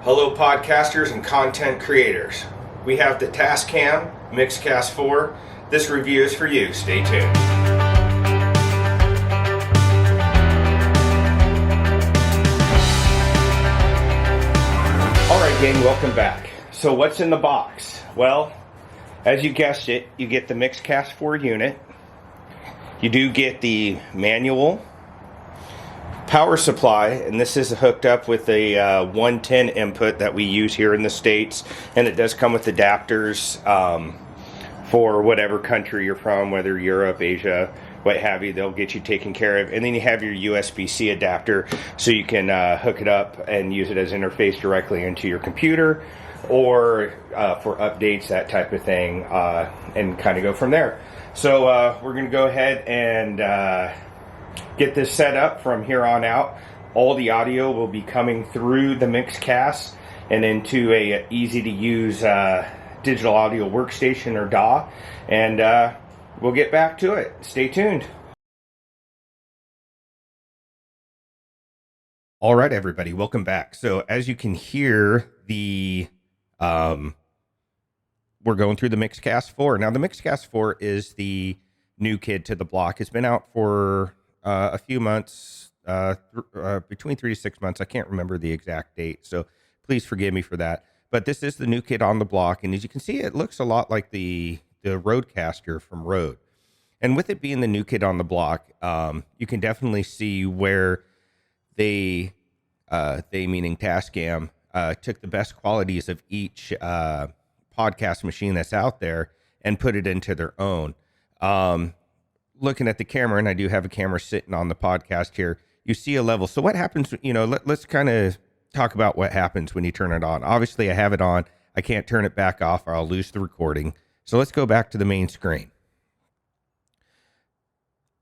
Hello podcasters and content creators. We have the Tascam MIxcast 4. This review is for you. Stay tuned. Alright gang, welcome back. So what's in the box? Well, as you guessed it, you get the MIxcast 4 unit. You do get the manual power supply, and this is hooked up with a 110 input that we use here in the States, and it does come with adapters for whatever country you're from, whether Europe, Asia, what have you. They'll get you taken care of. And then you have your USB-C adapter, so you can hook it up and use it as interface directly into your computer, or for updates, that type of thing, and kind of go from there. So we're going to go ahead and get this set up. From here on out, all the audio will be coming through the MIxcast and into a easy to use digital audio workstation or DAW, and we'll get back to it. Stay tuned. All right, everybody, welcome back. So as you can hear, the we're going through the MIxcast 4. Now the MIxcast 4 is the new kid to the block. It's been out for a few months, between 3 to 6 months. I can't remember the exact date, so please forgive me for that. But this is the new kid on the block, and as you can see, it looks a lot like the Rodecaster from Rode. And with it being the new kid on the block, you can definitely see where they meaning Tascam, took the best qualities of each podcast machine that's out there and put it into their own. Looking at the camera, and I do have a camera sitting on the podcast here, you see a level. So what happens, let's kind of talk about what happens when you turn it on. Obviously, I have it on. I can't turn it back off or I'll lose the recording. So let's go back to the main screen.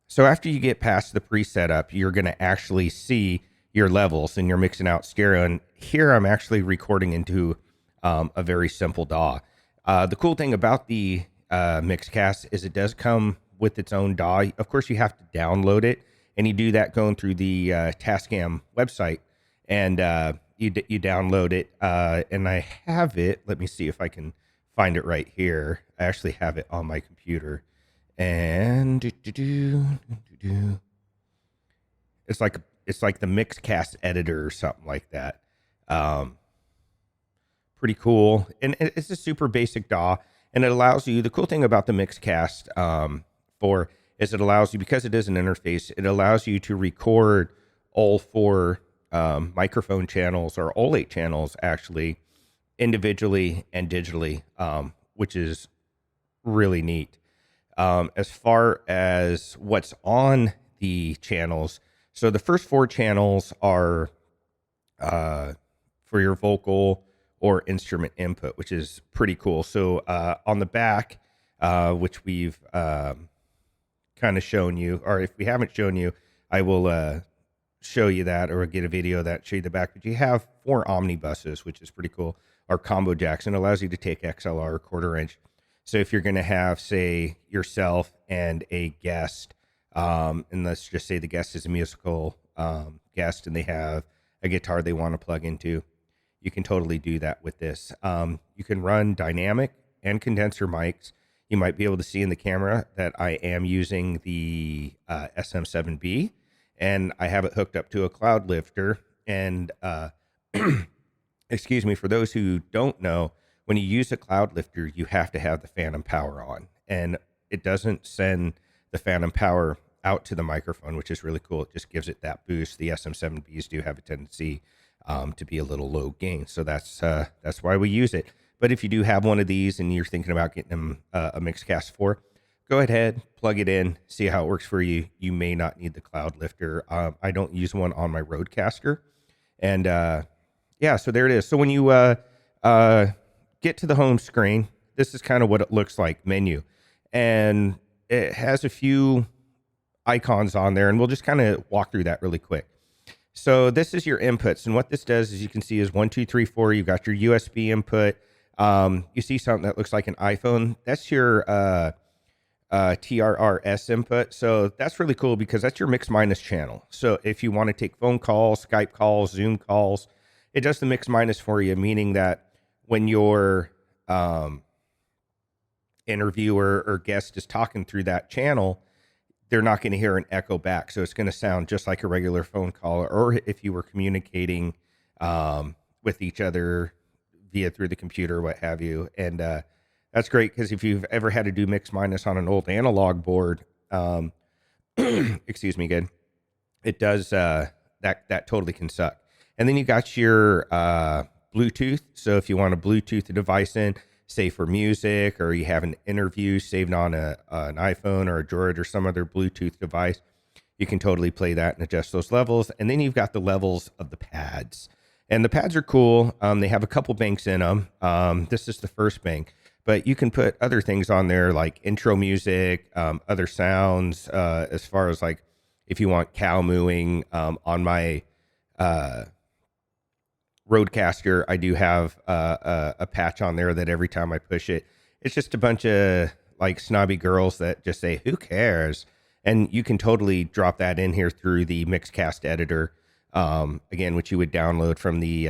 So after you get past the pre-setup, you're going to actually see your levels, and you're mixing out stereo. And here I'm actually recording into a very simple DAW. The cool thing about the MIxcast is it does come with its own DAW. Of course, you have to download it, and you do that going through the Tascam website, and you download it. And I have it. Let me see if I can find it right here. I actually have it on my computer, and it's like the MIxcast editor or something like that. Pretty cool, and it's a super basic DAW, and it allows you. The cool thing about the MIxcast is it allows you, because it is an interface, it allows you to record all 4 microphone channels, or all 8 channels actually, individually and digitally, which is really neat. As far as what's on the channels, so the first 4 channels are for your vocal or instrument input, which is pretty cool. So on the back, which we've kind of shown you, or if we haven't shown you, I will show you that, or get a video that show you the back. But you have 4 omnibuses, which is pretty cool, or combo jacks, and allows you to take XLR or 1/4 inch. So if you're going to have, say, yourself and a guest, and let's just say the guest is a musical guest, and they have a guitar they want to plug into, you can totally do that with this. You can run dynamic and condenser mics. You might be able to see in the camera that I am using the SM7B, and I have it hooked up to a cloud lifter. And excuse me, for those who don't know, when you use a cloud lifter, you have to have the phantom power on, and it doesn't send the phantom power out to the microphone, which is really cool. It just gives it that boost. The SM7Bs do have a tendency to be a little low gain, so that's why we use it. But if you do have one of these and you're thinking about getting a MIxcast 4, go ahead, plug it in, see how it works for you. You may not need the cloud lifter. I don't use one on my Rodecaster. And yeah, so there it is. So when you get to the home screen, this is kind of what it looks like, menu. And it has a few icons on there, and we'll just kind of walk through that really quick. So this is your inputs, and what this does, as you can see, is 1, 2, 3, 4. You've got your USB input. You see something that looks like an iPhone. That's your TRRS input. So that's really cool, because that's your mix minus channel. So if you want to take phone calls, Skype calls, Zoom calls, it does the mix minus for you, meaning that when your interviewer or guest is talking through that channel, they're not going to hear an echo back. So it's going to sound just like a regular phone call, or if you were communicating with each other via through the computer, or what have you. And that's great because if you've ever had to do mix minus on an old analog board, excuse me, good, it does that totally can suck. And then you got your Bluetooth. So if you want a Bluetooth device in, say for music, or you have an interview saved on an iPhone or a Droid or some other Bluetooth device, you can totally play that and adjust those levels. And then you've got the levels of the pads. And the pads are cool. They have a couple banks in them. This is the first bank. But you can put other things on there like intro music, other sounds, as far as like if you want cow mooing. On my Roadcaster, I do have a patch on there that every time I push it, it's just a bunch of like snobby girls that just say, who cares? And you can totally drop that in here through the MIxcast editor, again, which you would download from the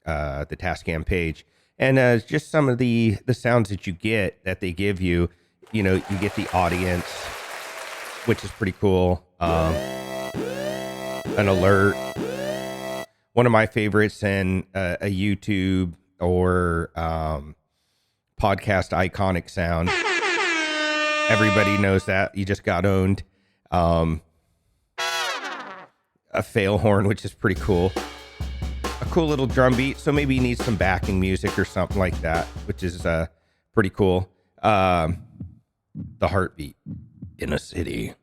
Tascam page. And just some of the sounds that you get that they give you, you know, you get the audience, which is pretty cool. An alert. One of my favorites, and a YouTube or podcast iconic sound. Everybody knows that. You just got owned. A fail horn, which is pretty cool. A cool little drum beat. So maybe you need some backing music or something like that, which is pretty cool. The heartbeat. In a city,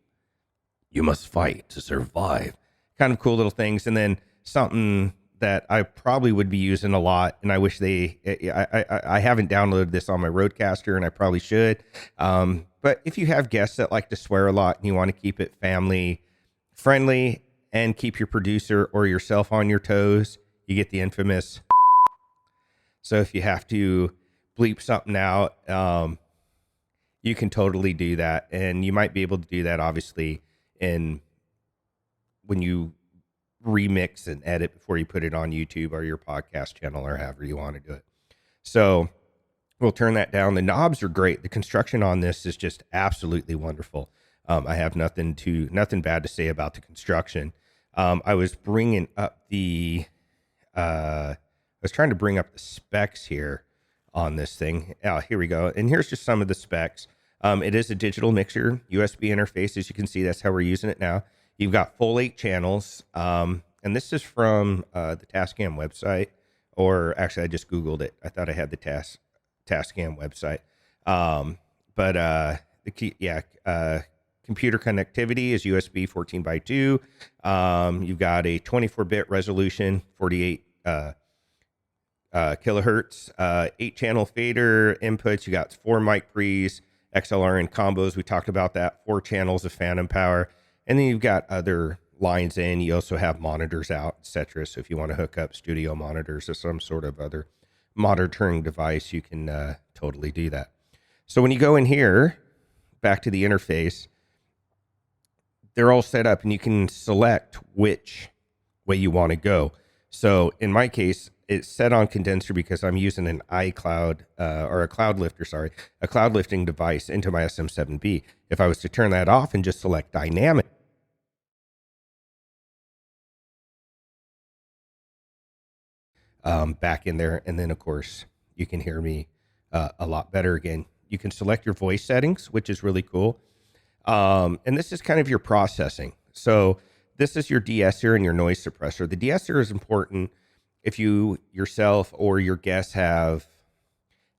you must fight to survive. Kind of cool little things. And then something that I probably would be using a lot, and I wish I haven't downloaded this on my Roadcaster, and I probably should. But if you have guests that like to swear a lot and you want to keep it family friendly and keep your producer or yourself on your toes, you get the infamous. So if you have to bleep something out, you can totally do that. And you might be able to do that, obviously, when you remix and edit before you put it on YouTube or your podcast channel or however you want to do it. So we'll turn that down. The knobs are great. The construction on this is just absolutely wonderful. I have nothing bad to say about the construction. I was bringing up I was trying to bring up the specs here on this thing. Oh, here we go. And here's just some of the specs. It is a digital mixer, USB interface. As you can see, that's how we're using it now. You've got full 8 channels. And this is from the Tascam website. Or actually, I just Googled it. I thought I had the Tascam website. The key, computer connectivity is USB 14x2. You've got a 24-bit resolution, 48 kilohertz, 8-channel fader inputs. You got 4 mic pre's, XLR and combos. We talked about that. 4 channels of phantom power. And then you've got other lines in. You also have monitors out, etc. So if you want to hook up studio monitors or some sort of other monitoring device, you can totally do that. So when you go in here, back to the interface, they're all set up and you can select which way you want to go. So in my case, it's set on condenser because I'm using an iCloud a cloud lifting device into my SM7B. If I was to turn that off and just select dynamic, back in there, and then of course you can hear me a lot better again. You can select your voice settings, which is really cool. And this is kind of your processing. So this is your de-esser and your noise suppressor. The de-esser is important if you yourself or your guests have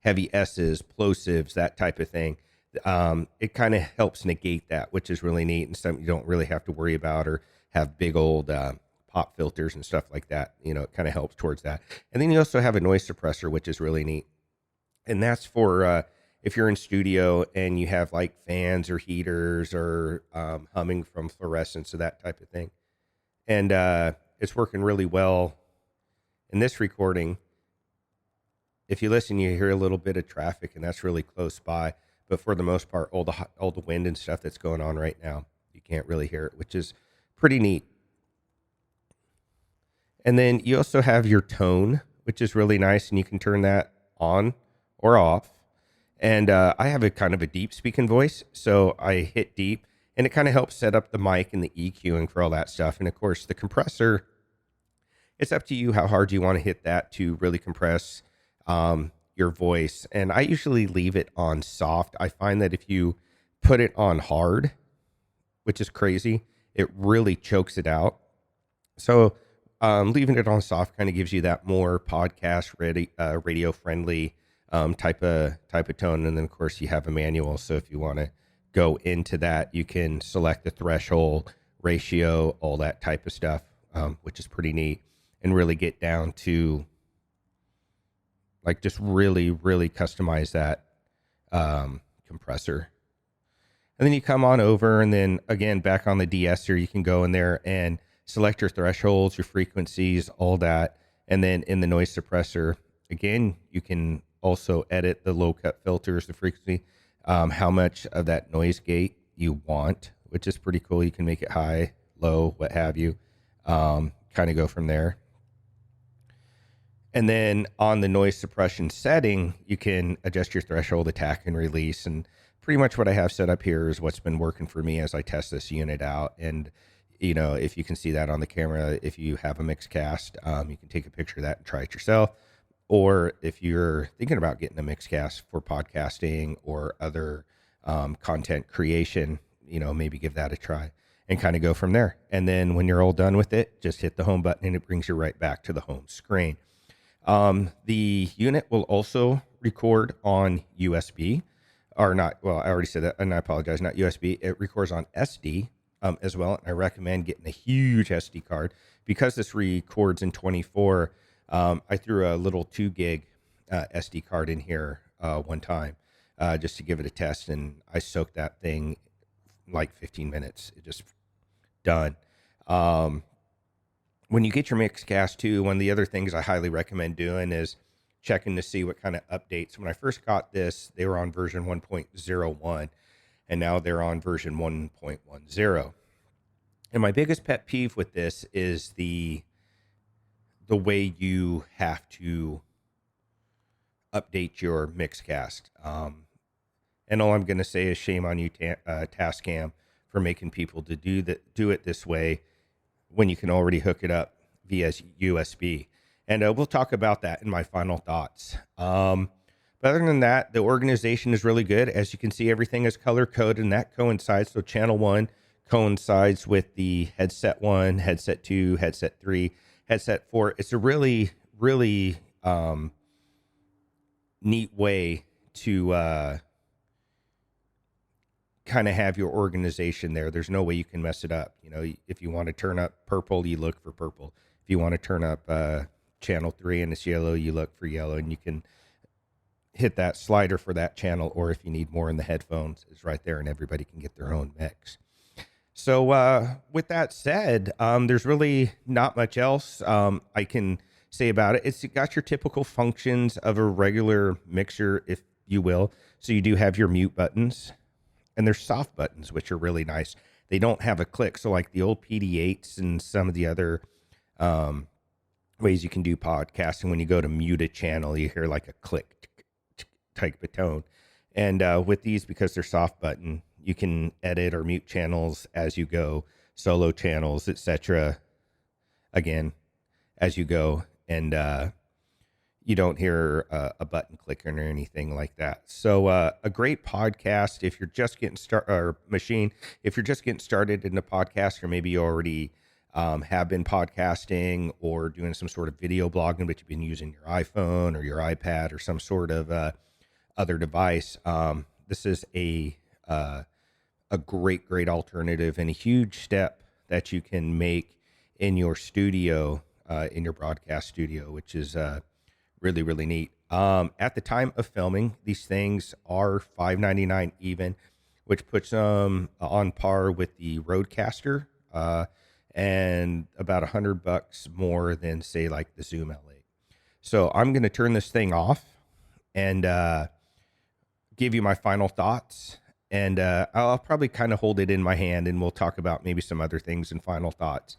heavy S's, plosives, that type of thing. It kind of helps negate that, which is really neat and something you don't really have to worry about or have big old pop filters and stuff like that. You know, it kind of helps towards that. And then you also have a noise suppressor, which is really neat. And that's for if you're in studio and you have like fans or heaters or humming from fluorescence or that type of thing. And it's working really well in this recording. If you listen, you hear a little bit of traffic, and that's really close by. But for the most part, all the wind and stuff that's going on right now, you can't really hear it, which is pretty neat. And then you also have your tone, which is really nice, and you can turn that on or off. And I have a kind of a deep speaking voice, so I hit deep, and it kind of helps set up the mic and the EQing for all that stuff. And of course, the compressor, it's up to you how hard you want to hit that to really compress your voice. And I usually leave it on soft. I find that if you put it on hard, which is crazy, it really chokes it out. So leaving it on soft kind of gives you that more podcast ready, radio friendly type of tone. And then of course you have a manual. So if you want to go into that, you can select the threshold, ratio, all that type of stuff, which is pretty neat, and really get down to like just really, really customize that compressor. And then you come on over, and then again, back on the de-esser, you can go in there and select your thresholds, your frequencies, all that. And then in the noise suppressor, again, you can also edit the low cut filters, the frequency, how much of that noise gate you want, which is pretty cool. You can make it high, low, what have you, kind of go from there. And then on the noise suppression setting, you can adjust your threshold, attack, and release. And pretty much what I have set up here is what's been working for me as I test this unit out. And, you know, if you can see that on the camera, if you have a MIxcast, you can take a picture of that and try it yourself. Or if you're thinking about getting a MIxcast for podcasting or other content creation, you know, maybe give that a try and kind of go from there. And then when you're all done with it, just hit the home button and it brings you right back to the home screen. The unit will also record on USB, or not. Well, I already said that, and I apologize, not USB. It records on SD as well. I recommend getting a huge SD card because this records in 24. I threw a little 2 gig SD card in here one time just to give it a test, and I soaked that thing like 15 minutes. It just done. When you get your MIxcast too, one of the other things I highly recommend doing is checking to see what kind of updates. When I first got this, they were on version 1.01, and now they're on version 1.10. And my biggest pet peeve with this is the way you have to update your MIxcast. And all I'm going to say is shame on you, Tascam, for making people to do it this way when you can already hook it up via USB. And we'll talk about that in my final thoughts. But other than that, the organization is really good. As you can see, everything is color coded, and that coincides. So channel 1 coincides with the headset 1, headset 2, headset 3, headset 4. It's a really, really neat way to kind of have your organization there. There's no way you can mess it up. You know, if you want to turn up purple, you look for purple. If you want to turn up channel 3 and it's yellow, you look for yellow, and you can hit that slider for that channel. Or if you need more in the headphones, it's right there, and everybody can get their own mix. So with that said, there's really not much else I can say about it. It's got your typical functions of a regular mixer, if you will. So you do have your mute buttons, and there's soft buttons, which are really nice. They don't have a click. So like the old PD8s and some of the other ways you can do podcasting, when you go to mute a channel, you hear like a click type of tone. And with these, because they're soft button, you can edit or mute channels as you go, solo channels, etc. Again, as you go, and you don't hear a button clicking or anything like that. So a great podcast if you're just getting started, or machine, if you're just getting started in a podcast, or maybe you already have been podcasting or doing some sort of video blogging, but you've been using your iPhone or your iPad or some sort of other device. This is a great alternative and a huge step that you can make in your studio, in your broadcast studio, which is really, really neat. At the time of filming, these things are $5.99 even, which puts them on par with the Rodecaster, and about $100 more than, say, like the Zoom L8. So I'm going to turn this thing off and give you my final thoughts. And I'll probably kind of hold it in my hand, and we'll talk about maybe some other things and final thoughts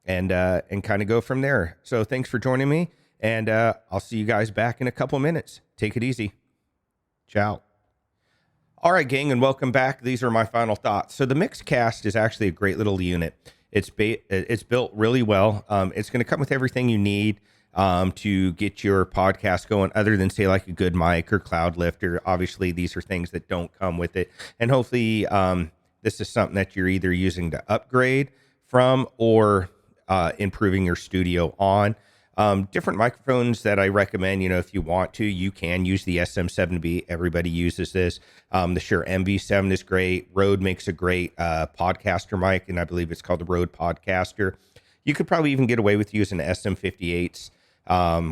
and kind of go from there. So thanks for joining me, and I'll see you guys back in a couple minutes. Take it easy. Ciao. All right, gang, and welcome back. These are my final thoughts. So the MIxcast is actually a great little unit. It's built really well. It's going to come with everything you need to get your podcast going, other than say like a good mic or cloud lifter. Obviously, these are things that don't come with it. And hopefully this is something that you're either using to upgrade from or improving your studio on. Different microphones that I recommend, if you want to, you can use the SM7B. Everybody uses this. The Shure MV7 is great. Rode makes a great podcaster mic, and I believe it's called the Rode Podcaster. You could probably even get away with using SM58s,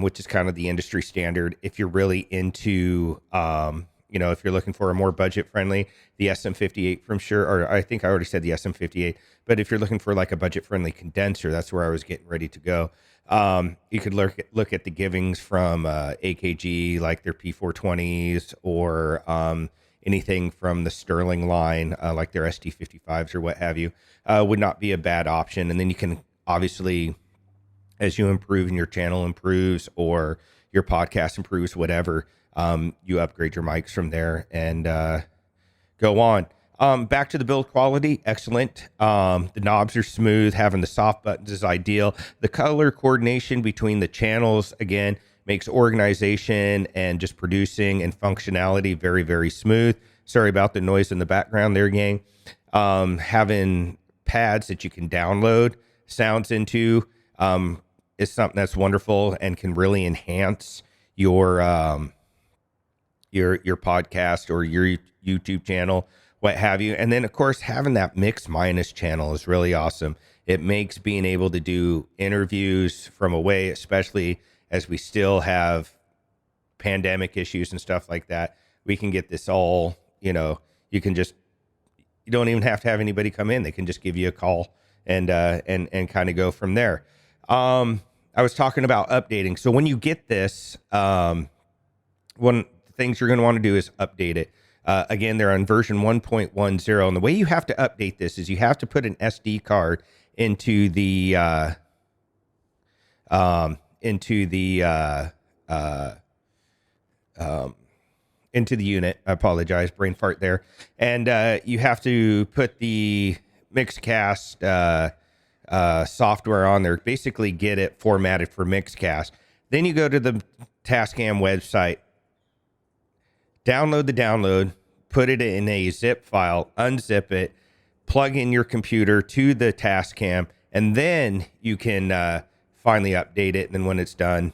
which is kind of the industry standard. If you're really into, if you're looking for a more budget friendly, the SM58 from Shure, or I think I already said the SM58, but if you're looking for like a budget friendly condenser, that's where I was getting ready to go. You could look at the givings from AKG, like their P420s, or anything from the Sterling line, like their ST55s or what have you, would not be a bad option. And then you can obviously, as you improve and your channel improves or your podcast improves, whatever, you upgrade your mics from there and go on. Back to the build quality, excellent. The knobs are smooth. Having the soft buttons is ideal. The color coordination between the channels, again, makes organization and just producing and functionality very, very smooth. Sorry about the noise in the background there, gang. Having pads that you can download sounds into is something that's wonderful and can really enhance your podcast or your YouTube channel, what have you. And then, of course, having that mix minus channel is really awesome. It makes being able to do interviews from away, especially as we still have pandemic issues and stuff like that. We can get this all, you don't even have to have anybody come in. They can just give you a call and kind of go from there. I was talking about updating. So when you get this, one of the things you're going to want to do is update it. Again, they're on version 1.10. And the way you have to update this is you have to put an SD card into the unit. I apologize, brain fart there. And you have to put the MIxcast software on there, basically get it formatted for MIxcast. Then you go to the Tascam website, download the download, put it in a zip file, unzip it, plug in your computer to the Tascam, and then you can finally update it. And then when it's done,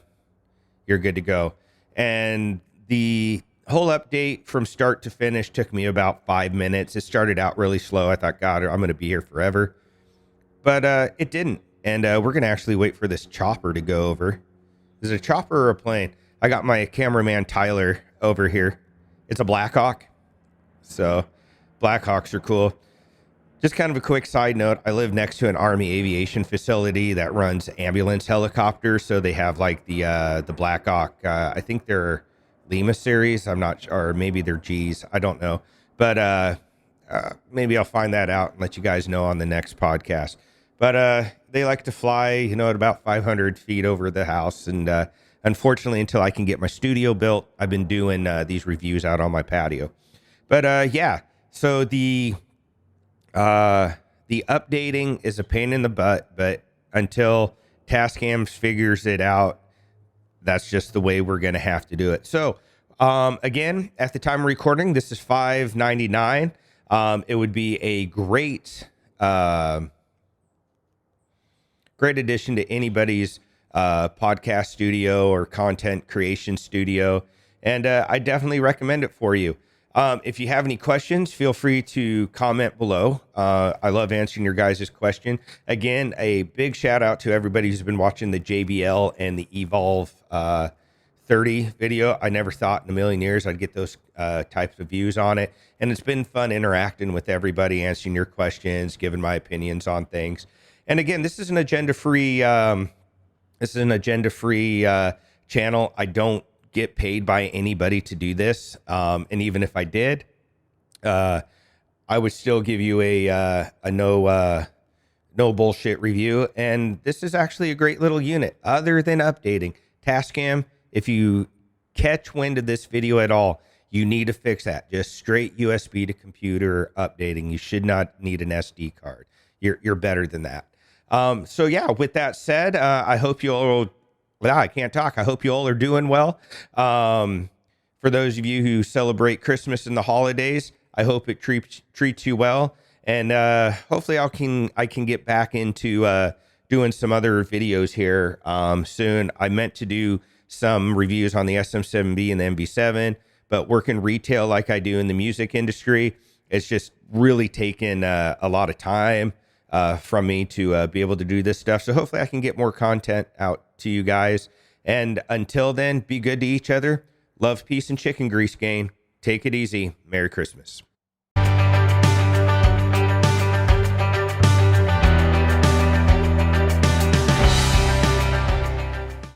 you're good to go. And the whole update from start to finish took me about 5 minutes. It started out really slow. I thought, God, I'm going to be here forever. But it didn't. And we're going to actually wait for this chopper to go over. Is it a chopper or a plane? I got my cameraman Tyler over here. It's a Black Hawk. So Black Hawks are cool. Just kind of a quick side note. I live next to an Army aviation facility that runs ambulance helicopters. So they have like the Black Hawk. I think they're Lima series. I'm not sure. Or maybe they're G's. I don't know. But maybe I'll find that out and let you guys know on the next podcast. But they like to fly, at about 500 feet over the house. And unfortunately, until I can get my studio built, I've been doing these reviews out on my patio. But yeah, so the updating is a pain in the butt, but until Tascam figures it out, that's just the way we're going to have to do it. So again, at the time of recording, this is $5.99. It would be a great addition to anybody's podcast studio or content creation studio. And I definitely recommend it for you. If you have any questions, feel free to comment below. I love answering your guys' question. Again, a big shout out to everybody who's been watching the JBL and the Evolve 30 video. I never thought in a million years I'd get those types of views on it. And it's been fun interacting with everybody, answering your questions, giving my opinions on things. And again, this is an agenda-free channel. I don't get paid by anybody to do this. And even if I did, I would still give you a no bullshit review. And this is actually a great little unit. Other than updating Tascam, if you catch wind of this video at all, you need to fix that. Just straight USB to computer updating. You should not need an SD card. You're better than that. So yeah, with that said, I hope you all, well, I can't talk. I hope you all are doing well. For those of you who celebrate Christmas and the holidays, I hope it treats you well. And hopefully I can get back into doing some other videos here soon. I meant to do some reviews on the SM7B and the MV7, but working retail like I do in the music industry, it's just really taken a lot of time from me to be able to do this stuff. So hopefully I can get more content out to you guys. And until then, be good to each other. Love, peace, and chicken grease, gang. Take it easy. Merry Christmas.